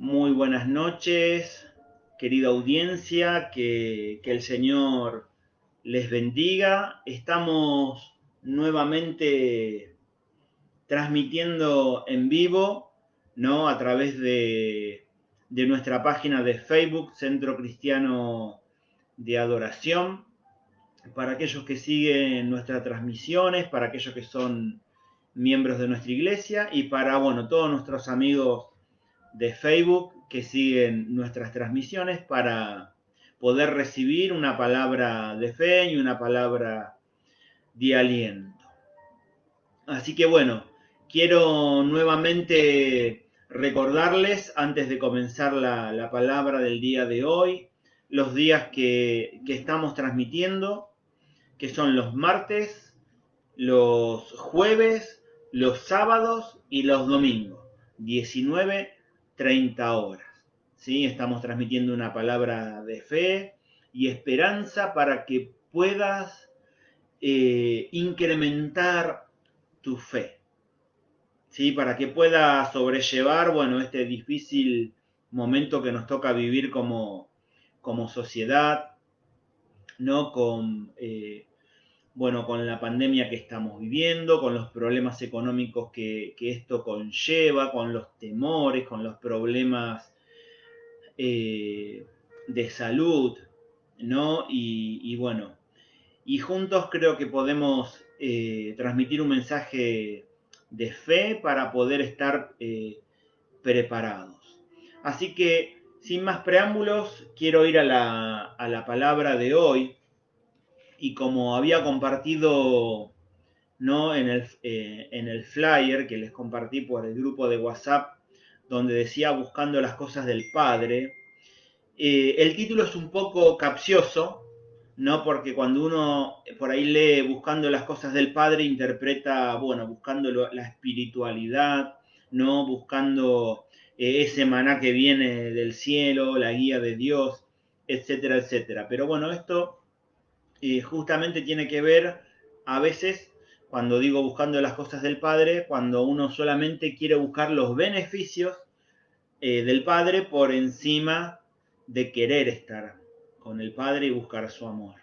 Muy buenas noches, querida audiencia, que el Señor les bendiga. Estamos nuevamente transmitiendo en vivo, ¿no? A través de nuestra página de Facebook, Centro Cristiano de Adoración. Para aquellos que siguen nuestras transmisiones, para aquellos que son miembros de nuestra iglesia y para, bueno, todos nuestros amigos de Facebook que siguen nuestras transmisiones para poder recibir una palabra de fe y una palabra de aliento. Así que bueno, quiero nuevamente recordarles antes de comenzar la palabra del día de hoy, los días que estamos transmitiendo, que son los martes, los jueves, los sábados y los domingos, 19:30 horas. ¿Sí? Estamos transmitiendo una palabra de fe y esperanza para que puedas incrementar tu fe, ¿sí? Para que puedas sobrellevar, bueno, este difícil momento que nos toca vivir como sociedad, ¿no? Con la pandemia que estamos viviendo, con los problemas económicos que esto conlleva, con los temores, con los problemas de salud, ¿no? Y bueno, y juntos creo que podemos transmitir un mensaje de fe para poder estar preparados. Así que, sin más preámbulos, quiero ir a la palabra de hoy, y como había compartido, ¿no? En el flyer que les compartí por el grupo de WhatsApp, donde decía buscando las cosas del Padre, el título es un poco capcioso, ¿no? Porque cuando uno por ahí lee buscando las cosas del Padre, interpreta, bueno, buscando la espiritualidad, ¿no? Buscando ese maná que viene del cielo, la guía de Dios, etcétera, etcétera. Pero bueno, esto justamente tiene que ver a veces, cuando digo buscando las cosas del Padre, cuando uno solamente quiere buscar los beneficios del Padre por encima de querer estar con el Padre y buscar su amor.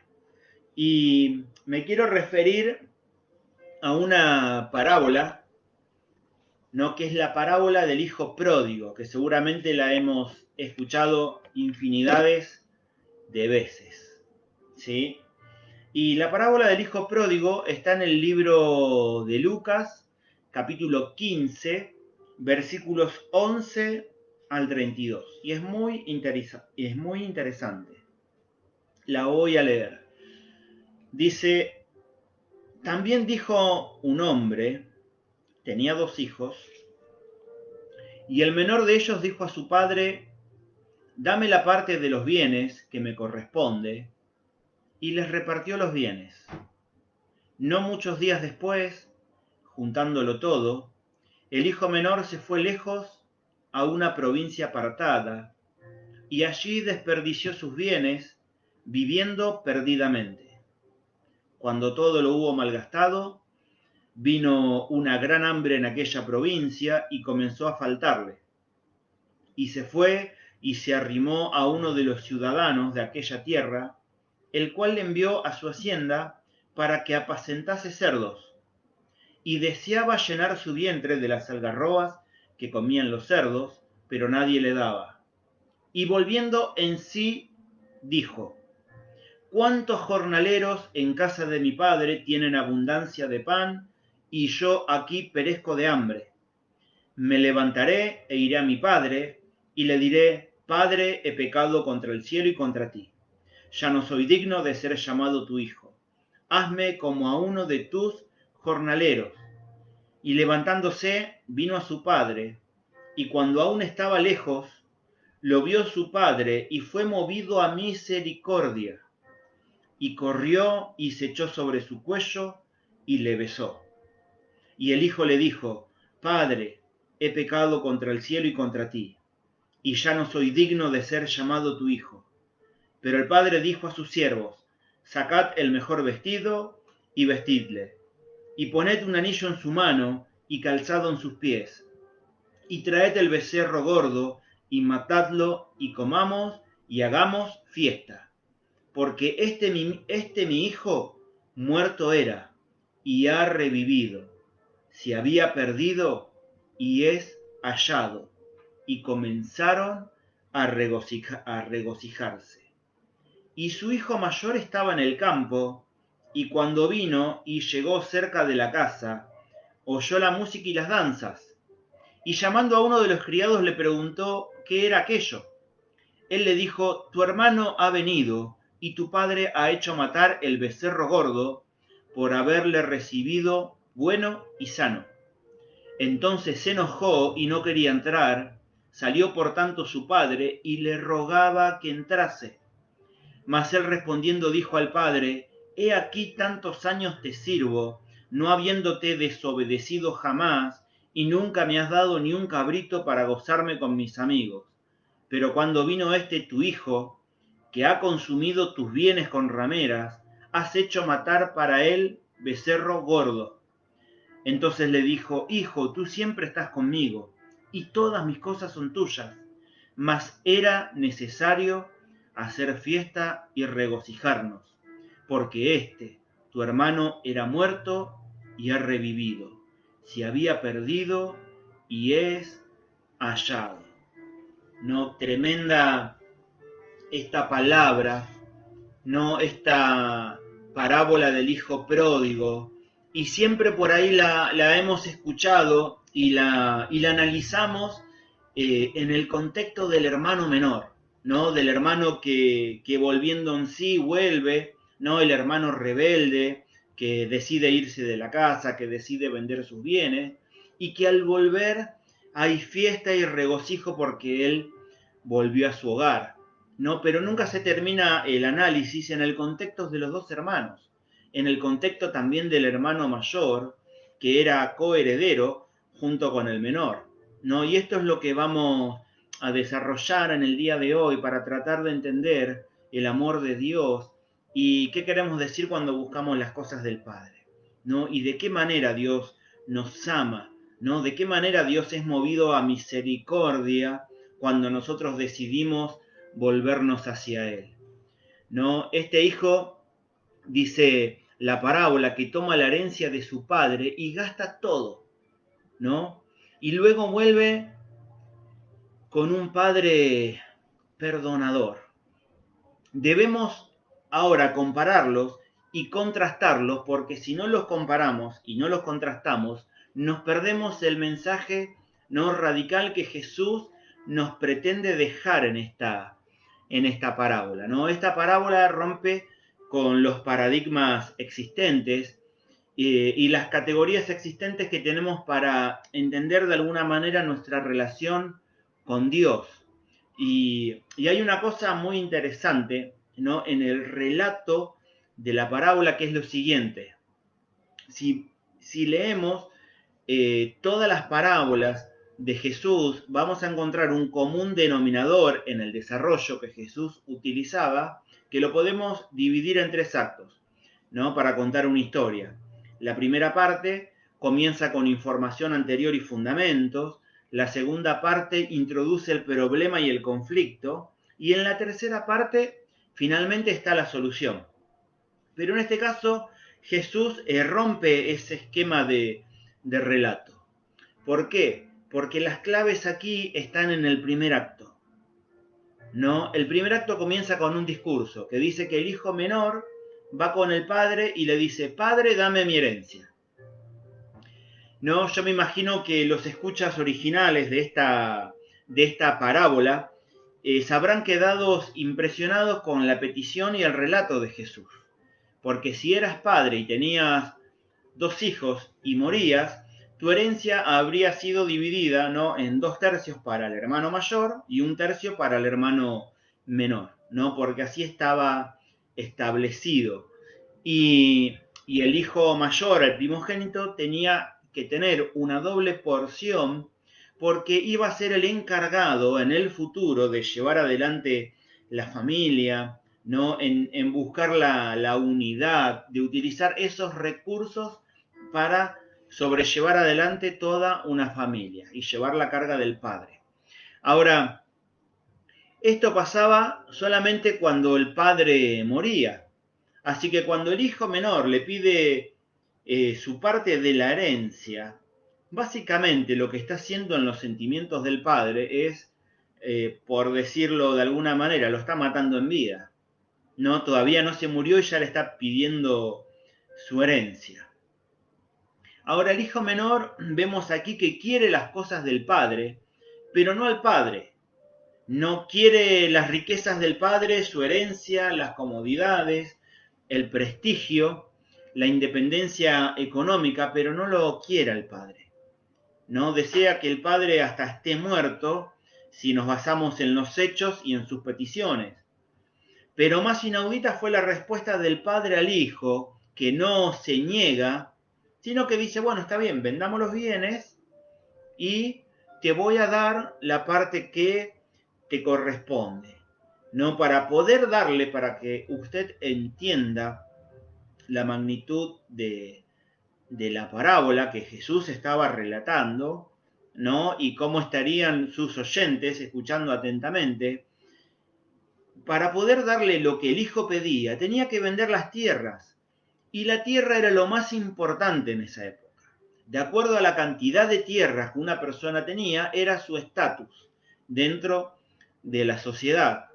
Y me quiero referir a una parábola, ¿no? Que es la parábola del hijo pródigo, que seguramente la hemos escuchado infinidades de veces, ¿sí? Y la parábola del hijo pródigo está en el libro de Lucas, capítulo 15, versículos 11 al 32. Y es muy interesante. La voy a leer. Dice, también dijo un hombre, tenía 2 hijos, y el menor de ellos dijo a su padre, dame la parte de los bienes que me corresponde, y les repartió los bienes. No muchos días después, juntándolo todo, el hijo menor se fue lejos a una provincia apartada y allí desperdició sus bienes viviendo perdidamente. Cuando todo lo hubo malgastado, vino una gran hambre en aquella provincia y comenzó a faltarle. Y se fue y se arrimó a uno de los ciudadanos de aquella tierra, el cual le envió a su hacienda para que apacentase cerdos, y deseaba llenar su vientre de las algarrobas que comían los cerdos, pero nadie le daba. Y volviendo en sí, dijo, ¿cuántos jornaleros en casa de mi padre tienen abundancia de pan, y yo aquí perezco de hambre? Me levantaré e iré a mi padre, y le diré, Padre, he pecado contra el cielo y contra ti. Ya no soy digno de ser llamado tu hijo. Hazme como a uno de tus jornaleros. Y levantándose, vino a su padre, y cuando aún estaba lejos, lo vio su padre, y fue movido a misericordia, y corrió y se echó sobre su cuello, y le besó. Y el hijo le dijo, Padre, he pecado contra el cielo y contra ti, y ya no soy digno de ser llamado tu hijo. Pero el padre dijo a sus siervos, sacad el mejor vestido, y vestidle, y poned un anillo en su mano, y calzado en sus pies, y traed el becerro gordo, y matadlo, y comamos, y hagamos fiesta. Porque este mi hijo muerto era, y ha revivido. Se había perdido, y es hallado. Y comenzaron a regocijarse. Y su hijo mayor estaba en el campo, y cuando vino y llegó cerca de la casa, oyó la música y las danzas, y llamando a uno de los criados le preguntó qué era aquello. Él le dijo: tu hermano ha venido, y tu padre ha hecho matar el becerro gordo, por haberle recibido bueno y sano. Entonces se enojó y no quería entrar. Salió por tanto su padre y le rogaba que entrase. Mas él respondiendo dijo al padre: he aquí tantos años te sirvo, no habiéndote desobedecido jamás, y nunca me has dado ni un cabrito para gozarme con mis amigos. Pero cuando vino este tu hijo, que ha consumido tus bienes con rameras, has hecho matar para él becerro gordo. Entonces le dijo: hijo, tú siempre estás conmigo, y todas mis cosas son tuyas, mas era necesario hacer fiesta y regocijarnos, porque tu hermano, era muerto y ha revivido, se había perdido y es hallado. No, tremenda esta palabra, no, esta parábola del hijo pródigo, y siempre por ahí la hemos escuchado y la analizamos en el contexto del hermano menor, ¿no? Del hermano que volviendo en sí vuelve, ¿no? El hermano rebelde que decide irse de la casa, que decide vender sus bienes, y que al volver hay fiesta y regocijo porque él volvió a su hogar, ¿no? Pero nunca se termina el análisis en el contexto de los dos hermanos, en el contexto también del hermano mayor, que era coheredero junto con el menor, ¿no? Y esto es lo que vamos a desarrollar en el día de hoy para tratar de entender el amor de Dios y qué queremos decir cuando buscamos las cosas del Padre, ¿no? Y de qué manera Dios nos ama, ¿no? De qué manera Dios es movido a misericordia cuando nosotros decidimos volvernos hacia Él, ¿no? Este hijo, dice la parábola, que toma la herencia de su padre y gasta todo, ¿no? Y luego vuelve con un padre perdonador. Debemos ahora compararlos y contrastarlos, porque si no los comparamos y no los contrastamos, nos perdemos el mensaje no radical que Jesús nos pretende dejar en esta parábola, ¿no? Esta parábola rompe con los paradigmas existentes y las categorías existentes que tenemos para entender de alguna manera nuestra relación con Dios. Y hay una cosa muy interesante, ¿no? En el relato de la parábola, que es lo siguiente. Si leemos todas las parábolas de Jesús, vamos a encontrar un común denominador en el desarrollo que Jesús utilizaba, que lo podemos dividir en tres actos, ¿no? Para contar una historia. La primera parte comienza con información anterior y fundamentos. La segunda parte introduce el problema y el conflicto. Y en la tercera parte, finalmente está la solución. Pero en este caso, Jesús rompe ese esquema de relato. ¿Por qué? Porque las claves aquí están en el primer acto, ¿no? El primer acto comienza con un discurso que dice que el hijo menor va con el padre y le dice: padre, dame mi herencia. No, yo me imagino que los escuchas originales de esta parábola se habrán quedado impresionados con la petición y el relato de Jesús. Porque si eras padre y tenías 2 hijos y morías, tu herencia habría sido dividida, ¿no?, en 2/3 para el hermano mayor y 1/3 para el hermano menor, ¿no? Porque así estaba establecido. Y el hijo mayor, el primogénito, tenía que tener una doble porción porque iba a ser el encargado en el futuro de llevar adelante la familia, ¿no? En buscar la unidad, de utilizar esos recursos para sobrellevar adelante toda una familia y llevar la carga del padre. Ahora, Esto pasaba solamente cuando el padre moría. Así que cuando el hijo menor le pide su parte de la herencia, básicamente lo que está haciendo en los sentimientos del padre es, por decirlo de alguna manera, lo está matando en vida. No, todavía no se murió y ya le está pidiendo su herencia. Ahora el hijo menor vemos aquí que quiere las cosas del padre, pero no al padre. No quiere las riquezas del padre, su herencia, las comodidades, el prestigio, la independencia económica, pero no lo quiere al padre. No desea que el padre hasta esté muerto si nos basamos en los hechos y en sus peticiones. Pero más inaudita fue la respuesta del padre al hijo, que no se niega, sino que dice, bueno, está bien, vendamos los bienes y te voy a dar la parte que te corresponde. No, para poder darle, para que usted entienda la magnitud de la parábola que Jesús estaba relatando, ¿no? Y cómo estarían sus oyentes escuchando atentamente. Para poder darle lo que el hijo pedía, tenía que vender las tierras. Y la tierra era lo más importante en esa época. De acuerdo a la cantidad de tierras que una persona tenía, era su estatus dentro de la sociedad.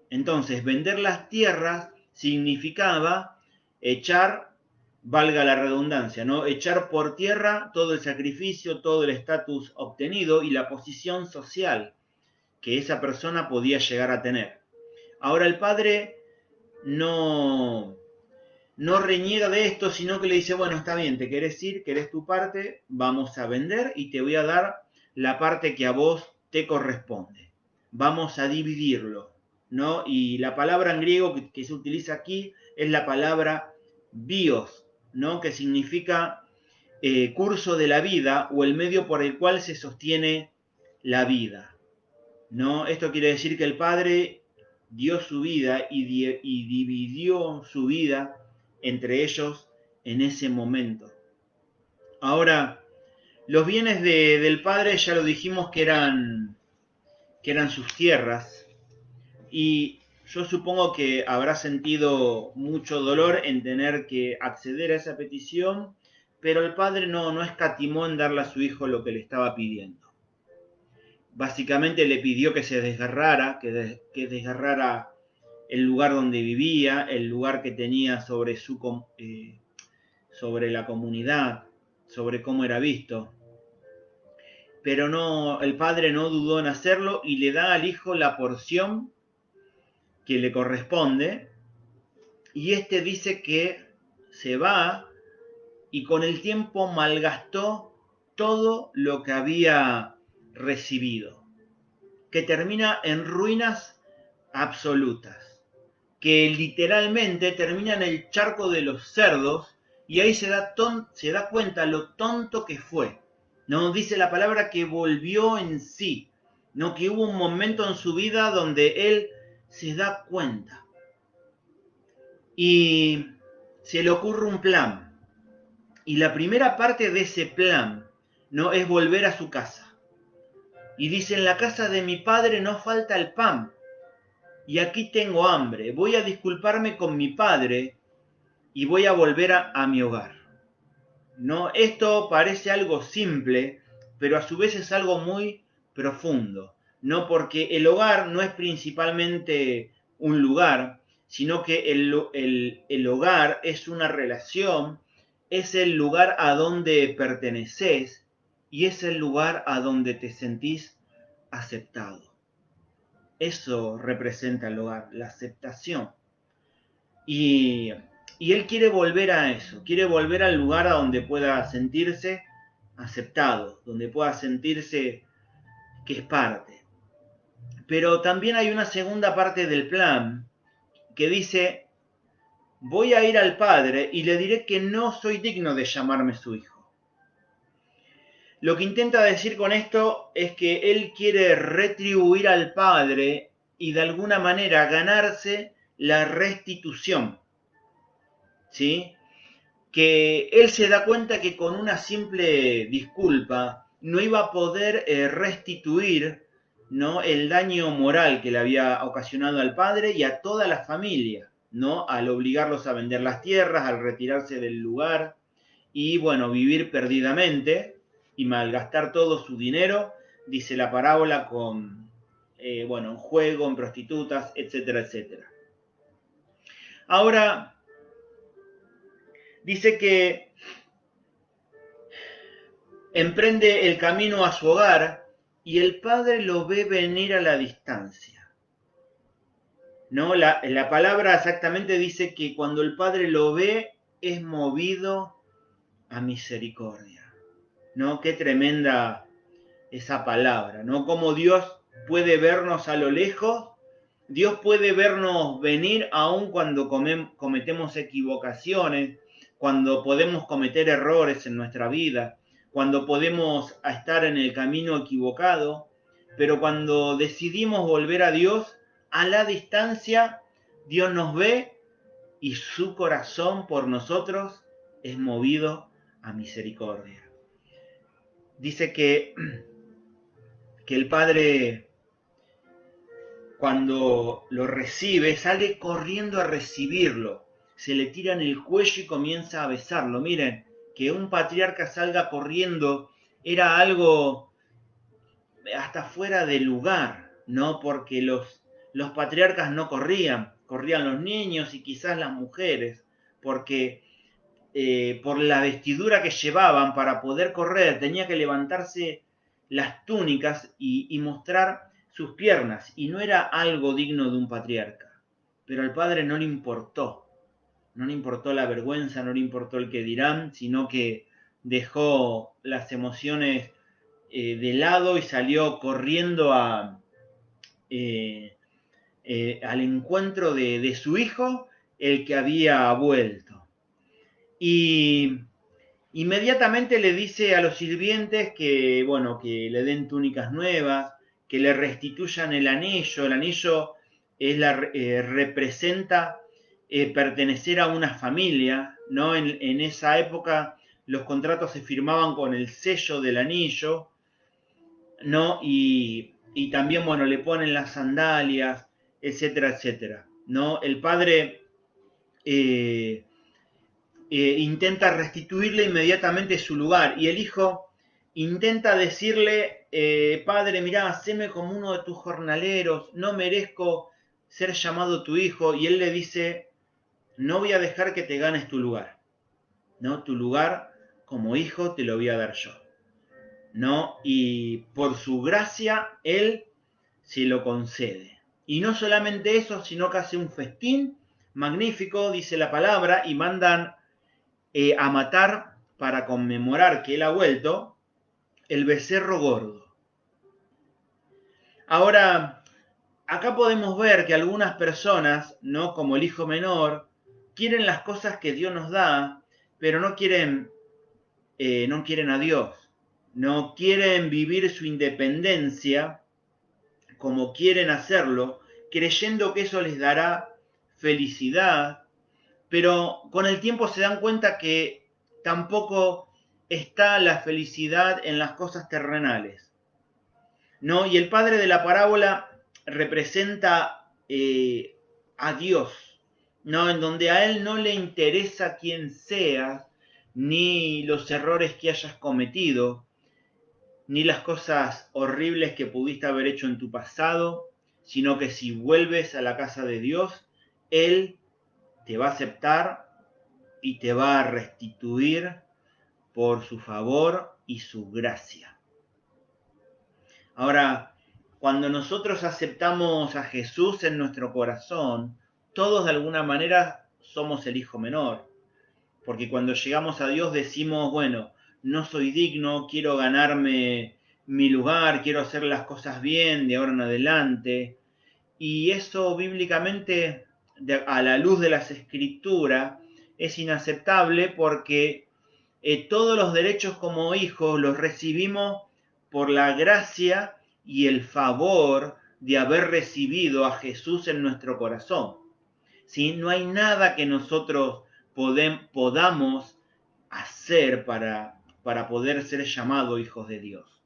Entonces, vender las tierras significaba echar, valga la redundancia, ¿no? Echar por tierra todo el sacrificio, todo el estatus obtenido y la posición social que esa persona podía llegar a tener. Ahora el padre no reniega de esto, sino que le dice, bueno, está bien, te querés ir, querés tu parte, vamos a vender y te voy a dar la parte que a vos te corresponde. Vamos a dividirlo, ¿no? Y la palabra en griego que se utiliza aquí es la palabra bios, ¿no? Que significa curso de la vida o el medio por el cual se sostiene la vida, ¿no? Esto quiere decir que el Padre dio su vida y dividió su vida entre ellos en ese momento. Ahora, los bienes del padre ya lo dijimos que eran sus tierras, y yo supongo que habrá sentido mucho dolor en tener que acceder a esa petición, pero el padre no escatimó en darle a su hijo lo que le estaba pidiendo. Básicamente le pidió que se desgarrara, que desgarrara el lugar donde vivía, el lugar que tenía sobre la comunidad, sobre cómo era visto. Pero no, el padre no dudó en hacerlo y le da al hijo la porción que le corresponde. Y este dice que se va y con el tiempo malgastó todo lo que había recibido, que termina en ruinas absolutas, que literalmente termina en el charco de los cerdos, y ahí se da cuenta lo tonto que fue. No dice la palabra que volvió en sí, no, que hubo un momento en su vida donde él se da cuenta y se le ocurre un plan. Y la primera parte de ese plan, no, es volver a su casa. Y dice, en la casa de mi padre no falta el pan, y aquí tengo hambre. Voy a disculparme con mi padre y voy a volver a mi hogar. ¿No? Esto parece algo simple, pero a su vez es algo muy profundo. No, porque el hogar no es principalmente un lugar, sino que el hogar es una relación, es el lugar a donde perteneces y es el lugar a donde te sentís aceptado. Eso representa el hogar, la aceptación. Y, y él quiere volver a eso, quiere volver al lugar a donde pueda sentirse aceptado, donde pueda sentirse que es parte. Pero también hay una segunda parte del plan que dice, voy a ir al padre y le diré que no soy digno de llamarme su hijo. Lo que intenta decir con esto es que él quiere retribuir al padre y de alguna manera ganarse la restitución, ¿sí? Que él se da cuenta que con una simple disculpa no iba a poder restituir ¿no? El daño moral que le había ocasionado al padre y a toda la familia, ¿no? Al obligarlos a vender las tierras, al retirarse del lugar y, bueno, vivir perdidamente y malgastar todo su dinero, dice la parábola, con, bueno, en juego, en prostitutas, etcétera, etcétera. Ahora, dice que emprende el camino a su hogar y el padre lo ve venir a la distancia. ¿No? La palabra exactamente dice que cuando el padre lo ve es movido a misericordia. ¿No? Qué tremenda esa palabra, ¿no? Cómo Dios puede vernos a lo lejos, Dios puede vernos venir aun cuando cometemos equivocaciones, cuando podemos cometer errores en nuestra vida, cuando podemos estar en el camino equivocado, pero cuando decidimos volver a Dios, a la distancia, Dios nos ve y su corazón por nosotros es movido a misericordia. Dice que el Padre, cuando lo recibe, sale corriendo a recibirlo, se le tira en el cuello y comienza a besarlo. Miren, que un patriarca salga corriendo era algo hasta fuera de lugar, ¿no? Porque los patriarcas no corrían, corrían los niños y quizás las mujeres, porque por la vestidura que llevaban para poder correr, tenía que levantarse las túnicas y mostrar sus piernas, y no era algo digno de un patriarca. Pero al padre no le importó la vergüenza, no le importó el que dirán, sino que dejó las emociones de lado y salió corriendo al encuentro de su hijo, el que había vuelto. Y inmediatamente le dice a los sirvientes que, bueno, que le den túnicas nuevas, que le restituyan el anillo. El anillo representa pertenecer a una familia, ¿no? En esa época los contratos se firmaban con el sello del anillo, ¿no? Y también, bueno, le ponen las sandalias, etcétera, etcétera, ¿no? El padre intenta restituirle inmediatamente su lugar y el hijo intenta decirle, padre, mirá, haceme como uno de tus jornaleros, no merezco ser llamado tu hijo, y él le dice, no voy a dejar que te ganes tu lugar, ¿no? Tu lugar como hijo te lo voy a dar yo, ¿no? Y por su gracia él se lo concede. Y no solamente eso, sino que hace un festín magnífico, dice la palabra, y mandan a matar, para conmemorar que él ha vuelto, el becerro gordo. Ahora, acá podemos ver que algunas personas, ¿no? Como el hijo menor, quieren las cosas que Dios nos da, pero no quieren a Dios. No quieren vivir su independencia como quieren hacerlo, creyendo que eso les dará felicidad, pero con el tiempo se dan cuenta que tampoco está la felicidad en las cosas terrenales, ¿no? Y el padre de la parábola representa a Dios, ¿no? En donde a él no le interesa quién seas, ni los errores que hayas cometido, ni las cosas horribles que pudiste haber hecho en tu pasado, sino que si vuelves a la casa de Dios, Él te va a aceptar y te va a restituir por su favor y su gracia. Ahora, cuando nosotros aceptamos a Jesús en nuestro corazón, todos de alguna manera somos el hijo menor, porque cuando llegamos a Dios decimos, bueno, no soy digno, quiero ganarme mi lugar, quiero hacer las cosas bien de ahora en adelante, y eso bíblicamente, a la luz de las Escrituras, es inaceptable, porque todos los derechos como hijos los recibimos por la gracia y el favor de haber recibido a Jesús en nuestro corazón. ¿Sí? No hay nada que nosotros podamos hacer para poder ser llamados hijos de Dios.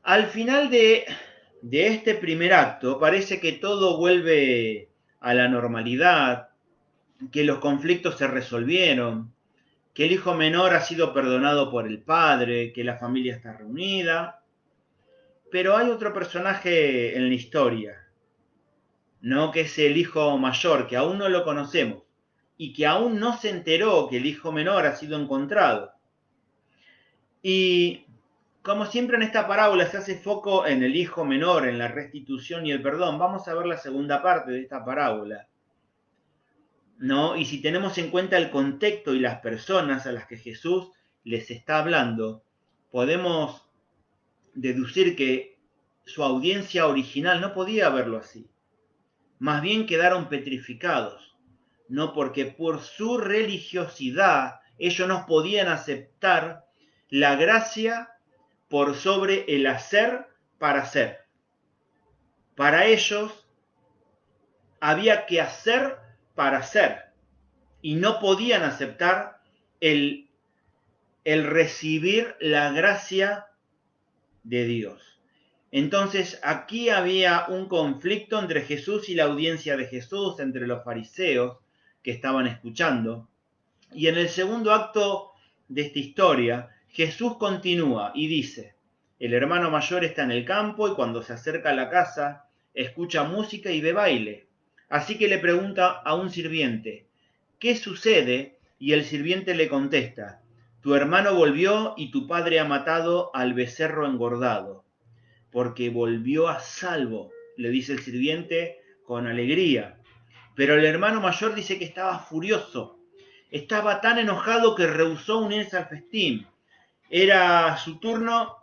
Al final de este primer acto parece que todo vuelve a la normalidad, que los conflictos se resolvieron, que el hijo menor ha sido perdonado por el padre, que la familia está reunida. Pero hay otro personaje en la historia, ¿no? Que es el hijo mayor, que aún no lo conocemos y que aún no se enteró que el hijo menor ha sido encontrado. Y como siempre en esta parábola se hace foco en el hijo menor, en la restitución y el perdón, vamos a ver la segunda parte de esta parábola, ¿no? Y si tenemos en cuenta el contexto y las personas a las que Jesús les está hablando, podemos deducir que su audiencia original no podía verlo así. Más bien quedaron petrificados, ¿no? Porque por su religiosidad ellos no podían aceptar la gracia por sobre el hacer para hacer. Para ellos había que hacer para hacer y no podían aceptar el recibir la gracia de Dios. Entonces aquí había un conflicto entre Jesús y la audiencia de Jesús, entre los fariseos que estaban escuchando. Y en el segundo acto de esta historia, Jesús continúa y dice, el hermano mayor está en el campo y cuando se acerca a la casa, escucha música y ve baile. Así que le pregunta a un sirviente, ¿qué sucede? Y el sirviente le contesta, tu hermano volvió y tu padre ha matado al becerro engordado, porque volvió a salvo, le dice el sirviente con alegría. Pero el hermano mayor dice que estaba furioso, estaba tan enojado que rehusó unirse al festín. Era su turno,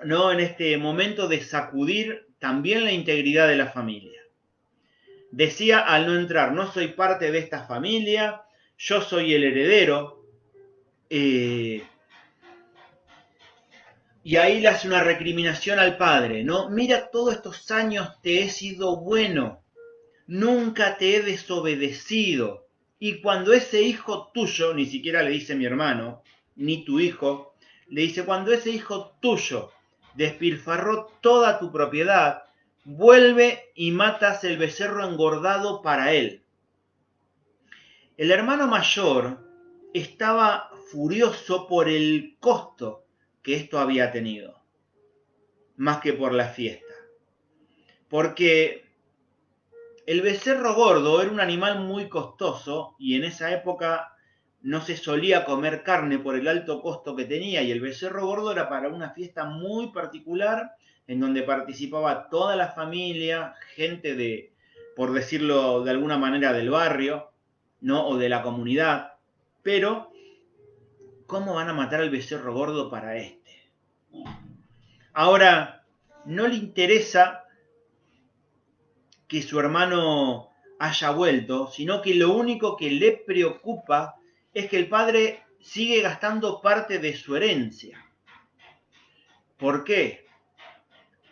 ¿no? En este momento de sacudir también la integridad de la familia. Decía al no entrar, no soy parte de esta familia, yo soy el heredero. Y ahí le hace una recriminación al padre, ¿no? Mira, todos estos años te he sido bueno, nunca te he desobedecido. Y cuando ese hijo tuyo, ni siquiera le dice mi hermano, ni tu hijo, le dice, cuando ese hijo tuyo despilfarró toda tu propiedad, vuelve y matas el becerro engordado para él. El hermano mayor estaba furioso por el costo que esto había tenido, más que por la fiesta. Porque el becerro gordo era un animal muy costoso y en esa época no se solía comer carne por el alto costo que tenía, y el becerro gordo era para una fiesta muy particular en donde participaba toda la familia, gente de, por decirlo de alguna manera, del barrio, ¿no? O de la comunidad. Pero, ¿cómo van a matar al becerro gordo para este? Ahora, no le interesa que su hermano haya vuelto, sino que lo único que le preocupa es que el padre sigue gastando parte de su herencia. ¿Por qué?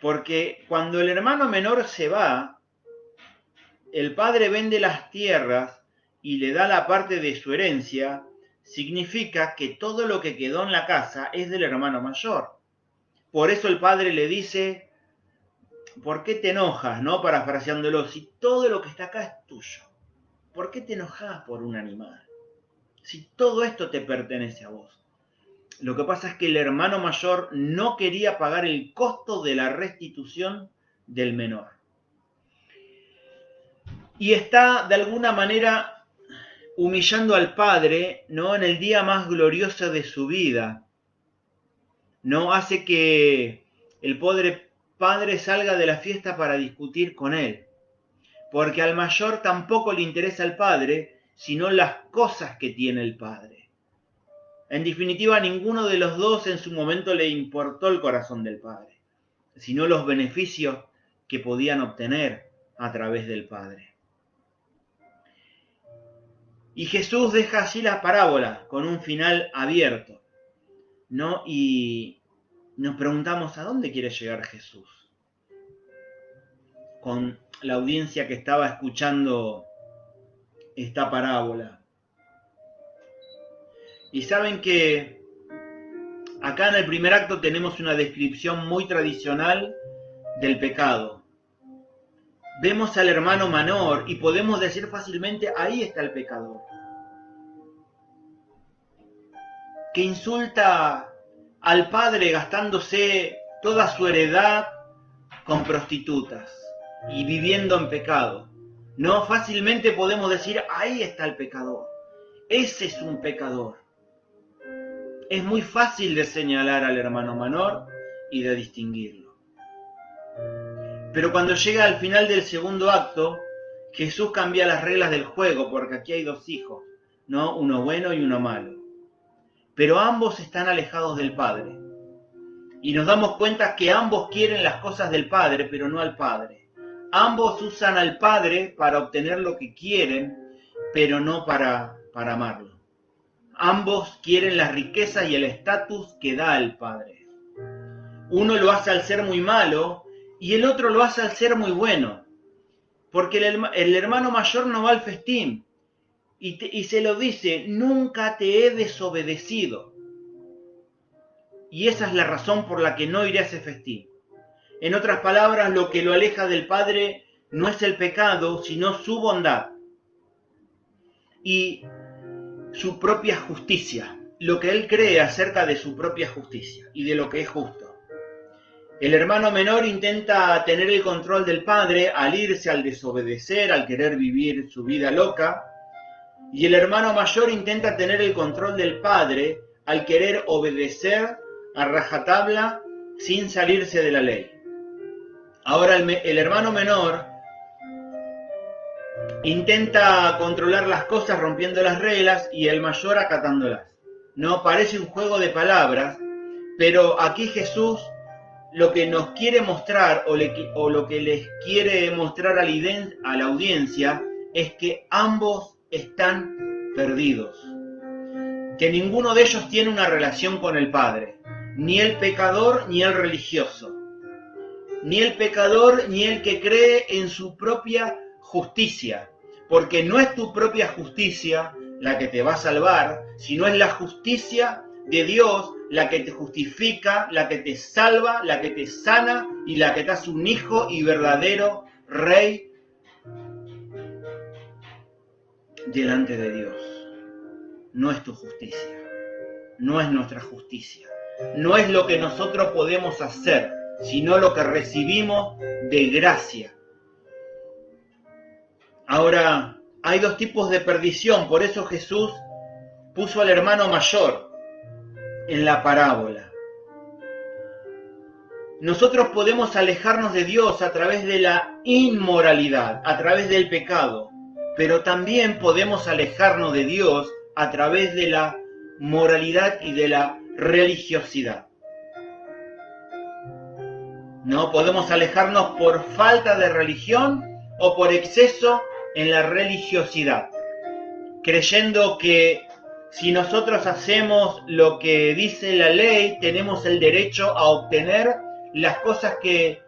Porque cuando el hermano menor se va, el padre vende las tierras y le da la parte de su herencia, significa que todo lo que quedó en la casa es del hermano mayor. Por eso el padre le dice, ¿por qué te enojas? ¿No? Parafraseándolo, si todo lo que está acá es tuyo. ¿Por qué te enojas por un animal? Si todo esto te pertenece a vos. Lo que pasa es que el hermano mayor no quería pagar el costo de la restitución del menor. Y está de alguna manera humillando al padre, ¿no? En el día más glorioso de su vida. No hace que el padre salga de la fiesta para discutir con él. Porque al mayor tampoco le interesa el padre, sino las cosas que tiene el padre. En definitiva, a ninguno de los dos en su momento le importó el corazón del padre, sino los beneficios que podían obtener a través del padre. Y Jesús deja así la parábola con un final abierto, ¿no? Y nos preguntamos, ¿a dónde quiere llegar Jesús? Con la audiencia que estaba escuchando esta parábola. Y saben que Acá en el primer acto tenemos una descripción muy tradicional del pecado. Vemos al hermano menor y podemos decir fácilmente, ahí está el pecador, que insulta al padre gastándose toda su heredad con prostitutas y viviendo en pecado. No, fácilmente podemos decir, ahí está el pecador. Ese es un pecador. Es muy fácil de señalar al hermano menor y de distinguirlo. Pero cuando llega al final del segundo acto, Jesús cambia las reglas del juego, porque aquí hay dos hijos, ¿no? Uno bueno y uno malo. Pero ambos están alejados del Padre. Y nos damos cuenta que ambos quieren las cosas del Padre, pero no al Padre. Ambos usan al Padre para obtener lo que quieren, pero no para amarlo. Ambos quieren las riquezas y el estatus que da el Padre. Uno lo hace al ser muy malo y el otro lo hace al ser muy bueno. Porque el hermano mayor no va al festín y se lo dice, nunca te he desobedecido. Y esa es la razón por la que no iré a ese festín. En otras palabras, lo que lo aleja del Padre no es el pecado, sino su bondad y su propia justicia, lo que él cree acerca de su propia justicia y de lo que es justo. El hermano menor intenta tener el control del padre al irse, al desobedecer, al querer vivir su vida loca, y el hermano mayor intenta tener el control del padre al querer obedecer a rajatabla sin salirse de la ley. Ahora el hermano menor intenta controlar las cosas rompiendo las reglas y el mayor acatándolas. No parece un juego de palabras, pero aquí Jesús lo que nos quiere mostrar o lo que les quiere mostrar a la audiencia es que ambos están perdidos. Que ninguno de ellos tiene una relación con el Padre, ni el pecador ni el religioso, ni el pecador ni el que cree en su propia justicia, porque no es tu propia justicia la que te va a salvar, sino es la justicia de Dios la que te justifica, la que te salva, la que te sana y la que te hace un hijo y verdadero rey delante de Dios. No es tu justicia, no es nuestra justicia, no es lo que nosotros podemos hacer, sino lo que recibimos de gracia. Ahora, hay dos tipos de perdición, por eso Jesús puso al hermano mayor en la parábola. Nosotros podemos alejarnos de Dios a través de la inmoralidad, a través del pecado, pero también podemos alejarnos de Dios a través de la moralidad y de la religiosidad. No podemos alejarnos por falta de religión o por exceso en la religiosidad, creyendo que si nosotros hacemos lo que dice la ley, tenemos el derecho a obtener las cosas que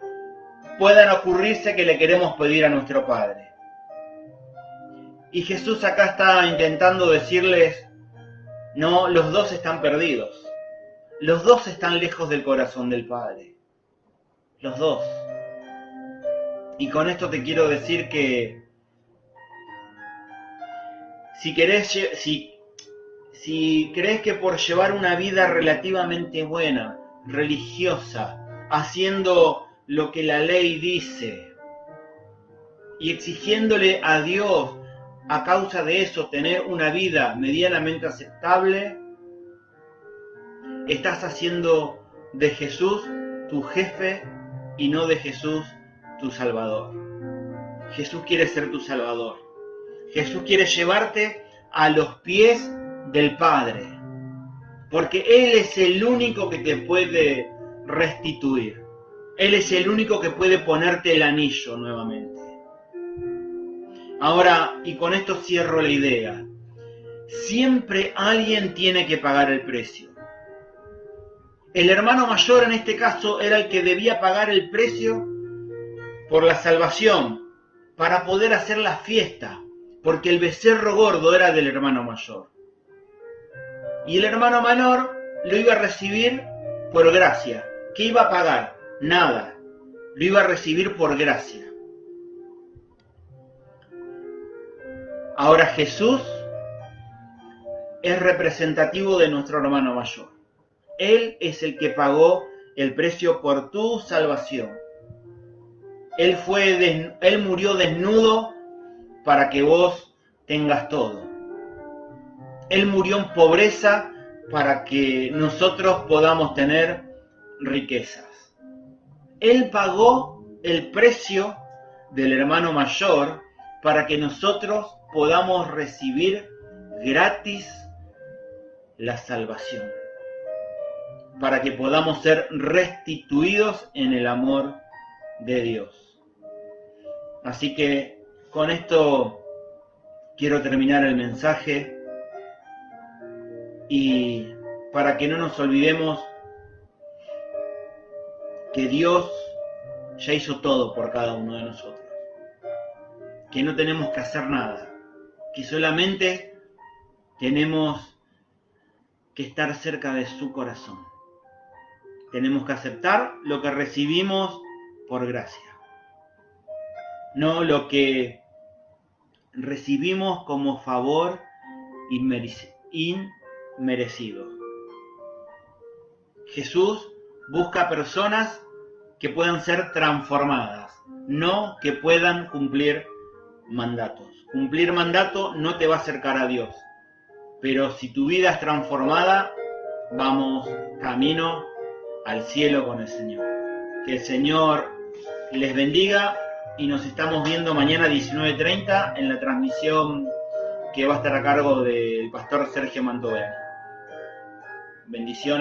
puedan ocurrirse que le queremos pedir a nuestro Padre. Y Jesús acá está intentando decirles, no, los dos están perdidos. Los dos están lejos del corazón del Padre. Los dos. Y con esto te quiero decir que si crees que por llevar una vida relativamente buena, religiosa, haciendo lo que la ley dice y exigiéndole a Dios a causa de eso tener una vida medianamente aceptable, estás haciendo de Jesús tu jefe y no de Jesús tu Salvador. Jesús quiere ser tu Salvador. Jesús quiere llevarte a los pies del Padre, porque Él es el único que te puede restituir. Él es el único que puede ponerte el anillo nuevamente. Ahora, y con esto cierro la idea, siempre alguien tiene que pagar el precio. El hermano mayor en este caso era el que debía pagar el precio por la salvación, para poder hacer la fiesta, porque el becerro gordo era del hermano mayor. Y el hermano menor lo iba a recibir por gracia. ¿Qué iba a pagar? Nada. Lo iba a recibir por gracia. Ahora Jesús es representativo de nuestro hermano mayor. Él es el que pagó el precio por tu salvación. Él murió desnudo para que vos tengas todo. Él murió en pobreza para que nosotros podamos tener riquezas. Él pagó el precio del hermano mayor para que nosotros podamos recibir gratis la salvación, para que podamos ser restituidos en el amor de Dios. Así que con esto quiero terminar el mensaje, y para que no nos olvidemos que Dios ya hizo todo por cada uno de nosotros, que no tenemos que hacer nada, que solamente tenemos que estar cerca de su corazón. Tenemos que aceptar lo que recibimos por gracia, no lo que recibimos como favor inmerecido. Jesús busca personas que puedan ser transformadas, no que puedan cumplir mandatos. Cumplir mandato no te va a acercar a Dios, pero si tu vida es transformada, vamos camino al cielo con el Señor. Que el Señor les bendiga y nos estamos viendo mañana a 19:30 en la transmisión que va a estar a cargo del pastor Sergio Mantovani. Bendiciones.